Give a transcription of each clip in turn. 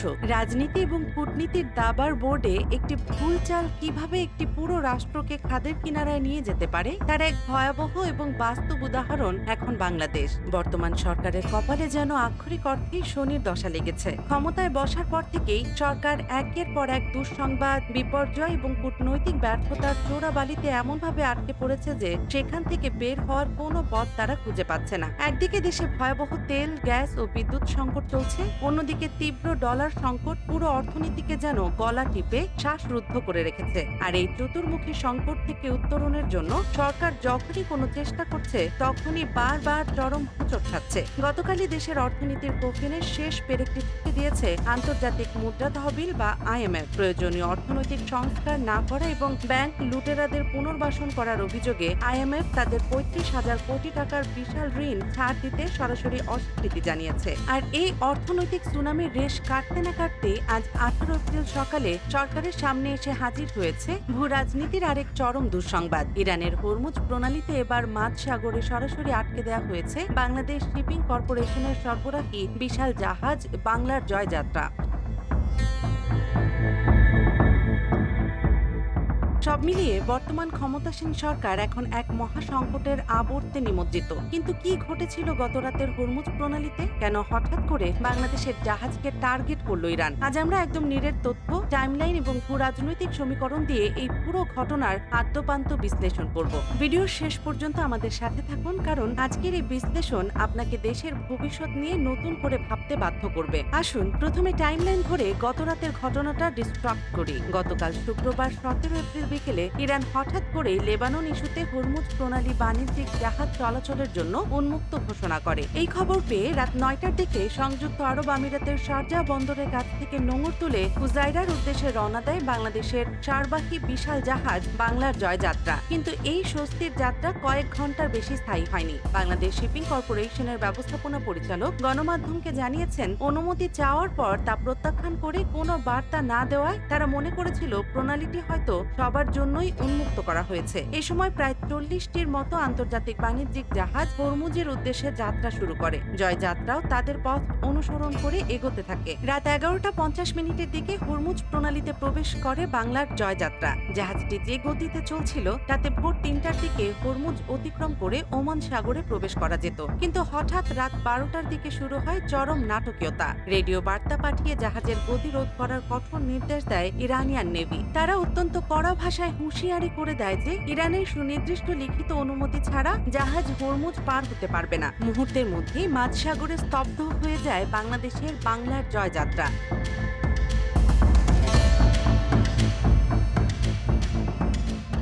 দর্শক, রাজনীতি এবং কূটনীতির দাবার বোর্ডে একটি ভুল চাল কিভাবে একটি পুরো রাষ্ট্রকে খাদের কিনারায় নিয়ে যেতে পারে তার এক ভয়াবহ এবং বাস্তব উদাহরণ এখন বাংলাদেশ। বর্তমান সরকারের কপালে যেন আক্ষরিক অর্থেই শনির দশা লেগেছে। ক্ষমতায় বসার পর থেকেই সরকার একের পর এক দুঃসংবাদ, বিপর্যয় এবং কূটনৈতিক ব্যর্থতার চোরাবালিতে এমনভাবে আটকে পড়েছে যে সেখান থেকে বের হওয়ার কোনো পথ তারা খুঁজে পাচ্ছে না। একদিকে দেশে ভয়াবহ তেল, গ্যাস ও বিদ্যুৎ সংকট চলছে, অন্যদিকে তীব্র ডলার সংকট পুরো অর্থনীতিকে যেন গলা টিপে শ্বাসরুদ্ধ করে রেখেছে। আর এই চতুর্মুখী সংকট থেকে উত্তরণের জন্য সরকার যখনই কোনো চেষ্টা করছে তখনই বারবার চরম হোঁচট খাচ্ছে। গতকালই দেশের অর্থনীতির কফিনে শেষ পেরেকটি ঠুকে দিয়েছে আন্তর্জাতিক মুদ্রা তহবিল বা IMF। প্রয়োজনীয় অর্থনৈতিক সংস্কার না করা এবং ব্যাংক লুটেরাদের পুনর্বাসন করার অভিযোগে IMF তাদের 35,000 কোটি টাকার বিশাল ঋণ ছাড় দিতে সরাসরি অস্বীকৃতি জানিয়েছে। আর এই অর্থনৈতিক সুনামির রেশ কাটতে না কাটতে আজ 18 এপ্রিল সকালে সরকারের সামনে এসে হাজির হয়েছে ভূ রাজনীতির আরেক চরম দুঃসংবাদ। ইরানের হরমুজ প্রণালীতে এবার মাঝ সাগরে সরাসরি আটকে দেওয়া হয়েছে বাংলাদেশ শিপিং কর্পোরেশনের সরবরাহী বিশাল জাহাজ বাংলার জয়যাত্রা। সব মিলিয়ে বর্তমান ক্ষমতাসীন সরকার এখন এক মহাসংকটের আবর্তে নিমজ্জিত। কিন্তু কি ঘটেছিল গতরাতের হরমুজ প্রণালীতে? কেন হঠাৎ করে বাংলাদেশের জাহাজকে টার্গেট করলো ইরান? আজ আমরা একদম নিরেট তথ্য, টাইমলাইন এবং ভূ রাজনৈতিক সমীকরণ দিয়ে এই পুরো ঘটনার আদ্যপান্ত বিশ্লেষণ করব। ভিডিওর শেষ পর্যন্ত আমাদের সাথে থাকুন, কারণ আজকের এই বিশ্লেষণ আপনাকে দেশের ভবিষ্যৎ নিয়ে নতুন করে ভাবতে বাধ্য করবে। আসুন প্রথমে টাইমলাইন ধরে গতরাতের ঘটনাটা ডিস্ট্রাক্ট করি। গতকাল শুক্রবার 17 এপ্রিল বিকেলে ইরান হঠাৎ করে লেবানন ইস্যুতে হরমুজ প্রণালী বাণিজ্যিক জাহাজ চলাচলের জন্য উন্মুক্ত ঘোষণা করে। এই খবর পেয়ে রাত 9টার দিকে সংযুক্ত আরব আমিরাতের শারজাহ বন্দরের কাছ থেকে নোঙর তুলে হুজাইরার উদ্দেশ্যে রওনা দেয় বাংলাদেশের সারবাহী বিশাল জাহাজ বাংলার জয়যাত্রা। কিন্তু এই স্বস্তির যাত্রা কয়েক ঘন্টার বেশি স্থায়ী হয়নি। বাংলাদেশ শিপিং কর্পোরেশনের ব্যবস্থাপনা পরিচালক গণমাধ্যমকে জানিয়েছেন, অনুমতি চাওয়ার পর তা প্রত্যাখ্যান করে কোনো বার্তা না দেওয়ায় তারা মনে করেছিল প্রণালীটি হয়তো সবার জন্যই উন্মুক্ত করা হয়েছে। এই সময় প্রায় 40টির মতো আন্তর্জাতিক বাণিজ্যিক জাহাজ হরমুজের উদ্দেশ্যে যাত্রা শুরু করে। জয়যাত্রাও তাদের পথ অনুসরণ করে এগোতে থাকে। রাত 11:50 দিকে হরমুজ প্রণালীতে প্রবেশ করে বাংলার জয়যাত্রা। জাহাজটি যে গতিতে চলছিল তাতে ভোর 3টার দিকে হরমুজ অতিক্রম করে ওমান সাগরে প্রবেশ করা যেত। কিন্তু হঠাৎ রাত 12টার দিকে শুরু হয় চরম নাটকীয়তা। রেডিও বার্তা পাঠিয়ে জাহাজের গতি রোধ করার কঠোর নির্দেশ দেয় ইরানিয়ান নেভি। তারা অত্যন্ত কড়া ভাষায় হুঁশিয়ারি করে দেয় যে ইরানের সুনির্দিষ্ট লিখিত অনুমতি ছাড়া জাহাজ হরমুজ পার হতে পারবে না। মুহূর্তের মধ্যেই মাঝ সাগরে স্তব্ধ হয়ে যায় বাংলাদেশের বাংলার জয়যাত্রা।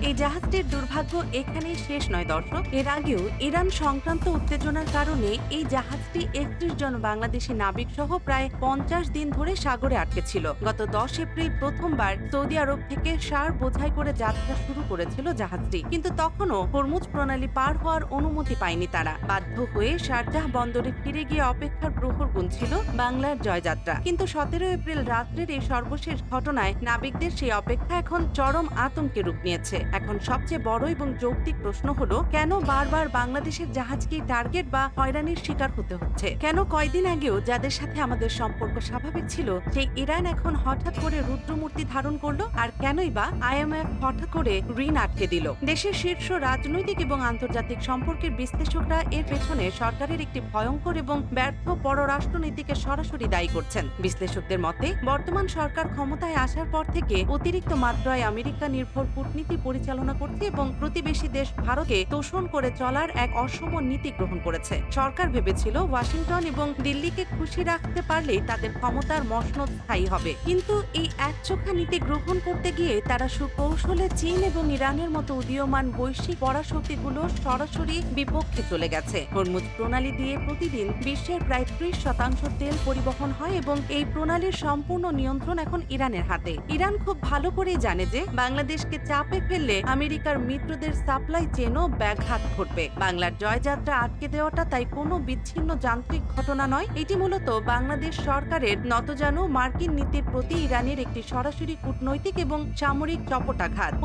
এই জাহাজটির দুর্ভাগ্য এখানেই শেষ নয় দর্শক। এর আগেও ইরান সংক্রান্ত উত্তেজনার কারণে এই জাহাজটি 31 জন বাংলাদেশি নাবিক সহ প্রায় 50 দিন ধরে সাগরে আটকে ছিল। গত 10 এপ্রিল প্রথমবার সৌদি আরব থেকে সার বোঝাই করে যাত্রা শুরু করেছিল জাহাজটি, কিন্তু তখনও হরমুজ প্রণালী পার হওয়ার অনুমতি পায়নি তারা। বাধ্য হয়ে শারজাহ বন্দরে ফিরে গিয়ে অপেক্ষার প্রহর গুনছিল বাংলার জয়যাত্রা। কিন্তু 17 এপ্রিল রাত্রের এই সর্বশেষ ঘটনায় নাবিকদের সেই অপেক্ষা এখন চরম আতঙ্কে রূপ নিয়েছে। এখন সবচেয়ে বড় এবং যৌক্তিক প্রশ্ন হলো, কেন বারবার বাংলাদেশের জাহাজকে টার্গেট বা হয়রানির শিকার হতে হচ্ছে? কেন কয়দিন আগেও যাদের সাথে আমাদের সম্পর্ক স্বাভাবিক ছিল সেই ইরান এখন হঠাৎ করে রুদ্রমূর্তি ধারণ করলো? আর কেনই বা IMF হঠাৎ করে ঋণ আটকে দিল? দেশের শীর্ষ রাজনৈতিক এবং আন্তর্জাতিক সম্পর্কের বিশ্লেষকরা এর পেছনে সরকারের একটি ভয়ঙ্কর এবং ব্যর্থ পররাষ্ট্রনীতিকে সরাসরি দায়ী করছেন। বিশ্লেষকদের মতে বর্তমান সরকার ক্ষমতায় আসার পর থেকে অতিরিক্ত মাত্রায় আমেরিকা নির্ভর কূটনীতি পরিচালনা করছে এবং প্রতিবেশী দেশ ভারতকে তোষণ করে চলার এক অসম নীতি গ্রহণ করেছে। সরকার ভেবেছিল ওয়াশিংটন এবং দিল্লিকে খুশি রাখতে পারলেই তাদের ক্ষমতার মসনদ স্থায়ী হবে। কিন্তু এই একচোখা নীতি গ্রহণ করতে গিয়ে তারা সুকৌশলে চীন এবং ইরানের মতো উদীয়মান বৈশ্বিক পরাশক্তিগুলোর সরাসরি বিপক্ষে চলে গেছে। হরমুজ প্রণালী দিয়ে প্রতিদিন বিশ্বের প্রায় 30% তেল পরিবহন হয় এবং এই প্রণালীর সম্পূর্ণ নিয়ন্ত্রণ এখন ইরানের হাতে। ইরান খুব ভালো করেই জানে যে বাংলাদেশকে চাপে ফেললে আমেরিকার মিত্রদের সাপ্লাই চেনও ব্যাঘাত ঘটবে। বাংলার জয়যাত্রা আটকে দেওয়াটা তাই কোনো বিচ্ছিন্ন যান্ত্রিক ঘটনা নয়, এটি মূলত বাংলাদেশ সরকারের নতজানু মার্কিন নীতির প্রতি ইরানের একটি সরাসরি কূটনৈতিক এবং সামরিক চপটাঘাত।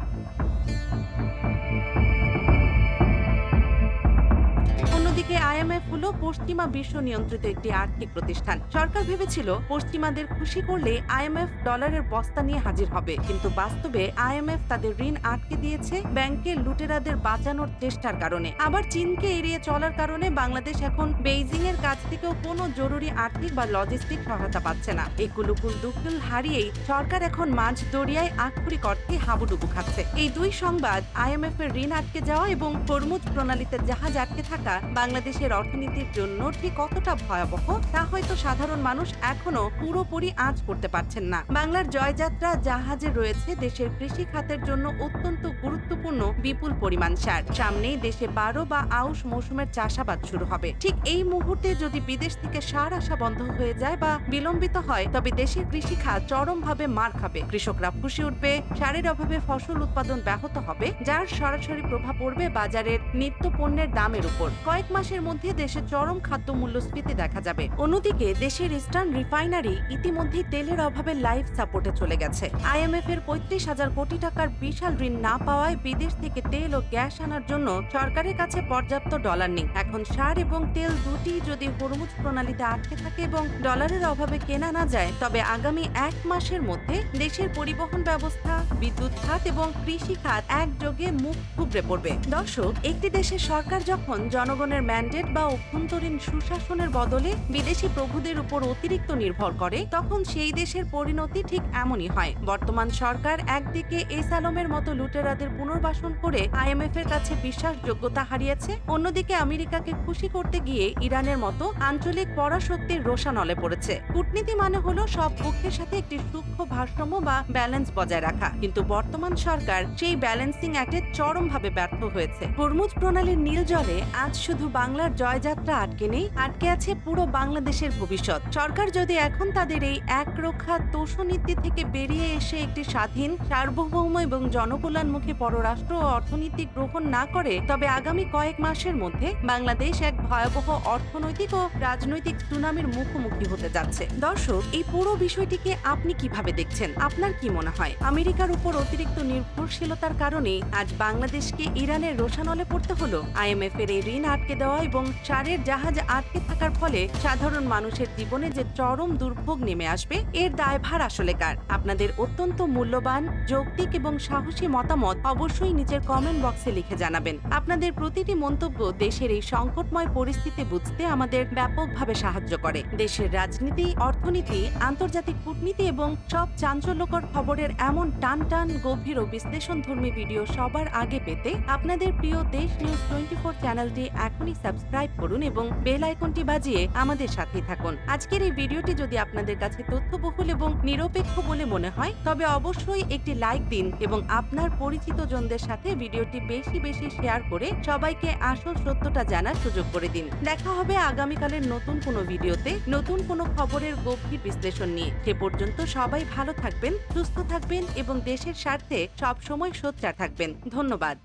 অন্যদিকে আগে আইএমএফ হলো পশ্চিমা বিশ্ব নিয়ন্ত্রিত একটি আর্থিক প্রতিষ্ঠান। সরকার ভেবেছিল পশ্চিমাদের খুশি করলে আইএমএফ ডলারের বস্তা নিয়ে হাজির হবে, কিন্তু বাস্তবে আইএমএফ তাদের ঋণ আটকে দিয়েছে ব্যাংকের লুটেরাদের বাঁচানোর চেষ্টার কারণে। আবার চীনকে এড়িয়ে চলার কারণে বাংলাদেশ এখন বেইজিং এর কাছ থেকেও কোনো জরুরি আর্থিক বা লজিস্টিক সহায়তা পাচ্ছে না। এই কুলুকুল দুকুল হারিয়েই সরকার এখন মাঝ দরিয়ায় আক্ষরিক অর্থে হাবুডুবু খাচ্ছে। এই দুই সংবাদ, আইএমএফ এর ঋণ আটকে যাওয়া এবং হরমুজ প্রণালীতে জাহাজ আটকে থাকা, বাংলাদেশের অর্থনীতির জন্য ঠিক কতটা ভয়াবহ তা হয়তো সাধারণ মানুষ এখনো পুরোপুরি আঁচ করতে পারছেন না। বাংলার জয়যাত্রা জাহাজে রয়েছে দেশের কৃষি খাতের জন্য অত্যন্ত গুরুত্বপূর্ণ বিপুল পরিমাণ সার। সামনেই দেশে 12 বা আউশ মৌসুমের চাষাবাদ শুরু হবে। ঠিক এই মুহূর্তে যদি বিদেশ থেকে সার আসা বন্ধ হয়ে যায় বা বিলম্বিত হয়, তবে দেশের কৃষি খাত চরমভাবে মার খাবে। কৃষকরা ফুঁসে উঠবে, সারের অভাবে ফসল উৎপাদন ব্যাহত হবে, যার সরাসরি প্রভাব পড়বে বাজারের নিত্য পণ্যের দামের উপর। কয়েক মাসের মধ্যে দেশে চরম খাদ্য মূল্যস্ফীতি দেখা যাবে। অন্যদিকে দেশের ইস্টার্ন রিফাইনারি ইতিমধ্যেই তেলের অভাবে লাইফ সাপোর্টে চলে গেছে। আইএমএফ এর 35,000 কোটি টাকার বিশাল ঋণ না পাওয়ায় বিদেশ থেকে তেল ও গ্যাস আনার জন্য সরকারের কাছে পর্যাপ্ত ডলার নেই। এখন সার এবং তেল দুটি যদি হরমুজ প্রণালীতে আটকে থাকে এবং ডলারের অভাবে কেনা না যায়, তবে আগামী 1 মাসের মধ্যে দেশের পরিবহন ব্যবস্থা, বিদ্যুৎ খাত এবং কৃষি খাত একযোগে মুখ থুবড়ে পড়বে। দর্শক, একটি দেশের সরকার যখন জনগণের ম্যান্ডেট বা অভ্যন্তরীণ সুশাসনের বদলে বিদেশি প্রভুদের উপর অতিরিক্ত নির্ভর করে, তখন সেই দেশের পরিণতি ঠিক এমনই হয়। বর্তমান সরকার একদিকে এস আলমের মতো লুটেরাদের পুনর্বাসন করে আইএমএফ এর কাছে বিশ্বাসযোগ্যতা হারিয়েছে, অন্যদিকে আমেরিকাকে খুশি করতে গিয়ে ইরানের মতো আঞ্চলিক পরাশক্তির রোষানলে পড়েছে। কূটনীতি মানে হলো সব পক্ষের সাথে একটি সূক্ষ্ম ভারসাম্য বা ব্যালেন্স বজায় রাখা, কিন্তু বর্তমান সরকার সেই ব্যালেন্সিং অ্যাক্টে চরমভাবে ব্যর্থ হয়েছে। হরমুজ প্রণালীর নীল জলে আজ শুধু বাংলার জয়যাত্রা আটকে নেই, আটকে আছে পুরো বাংলাদেশের ভবিষ্যৎ। সরকার যদি এখন তাদের এই একরক্ষা তোষনীতি থেকে বেরিয়ে এসে একটি স্বাধীন, সার্বভৌম এবং জনকল্যাণমুখী পররাষ্ট্র ও অর্থনীতি গ্রহণ না করে, তবে আগামী কয়েক মাসের মধ্যে বাংলাদেশ এক ভয়াবহ অর্থনৈতিক ও রাজনৈতিক সুনামির মুখোমুখি হতে যাচ্ছে। দর্শক, এই পুরো বিষয়টিকে আপনি কিভাবে দেখছেন? আপনার কি মনে হয় আমেরিকার উপর অতিরিক্ত নির্ভরশীলতার কারণে আজ বাংলাদেশকে ইরানের রোষানলে পড়তে হলো? আইএমএফ এর এই ঋণ আটকে দেওয়া এবং সারের জাহাজ আটকে থাকার ফলে সাধারণ মানুষের জীবনে যে চরম দুর্ভোগ নেমে আসবে, এর দায়ভার আসলে কার? আপনাদের অত্যন্ত মূল্যবান, যৌক্তিক এবং সাহসী মতামত অবশ্যই নিচের কমেন্ট বক্সে লিখে জানাবেন। আপনাদের প্রতিটি মন্তব্য দেশের এই সংকটময় পরিস্থিতি বুঝতে আমাদের ব্যাপকভাবে সাহায্য করে। দেশের রাজনীতি, অর্থনীতি, আন্তর্জাতিক কূটনীতি এবং সব চাঞ্চল্যকর খবরের এমন টান টান, গভীর ও বিশ্লেষণধর্মী ভিডিও সবার আগে পেতে আপনাদের প্রিয় দেশ নিউজ 24 চ্যানেলটি এখনই সাবস্ক্রাইব করুন এবং বেল আইকনটি বাজিয়ে আমাদের সাথেই থাকুন। আজকের এই ভিডিওটি যদি আপনাদের কাছে তথ্যবহুল এবং নিরপেক্ষ বলে মনে হয়, তবে অবশ্যই একটি লাইক দিন এবং আপনার পরিচিত জনদের সাথে ভিডিওটি বেশি বেশি শেয়ার করে সবাইকে আসল সত্যটা জানার সুযোগ করে দিন। দেখা হবে আগামীকালের নতুন কোনো ভিডিওতে, নতুন কোনো খবরের গভীর বিশ্লেষণ নিয়ে। সে পর্যন্ত সবাই ভালো থাকবেন, সুস্থ থাকবেন এবং দেশের স্বার্থে সবসময় সোচ্চার থাকবেন। ধন্যবাদ।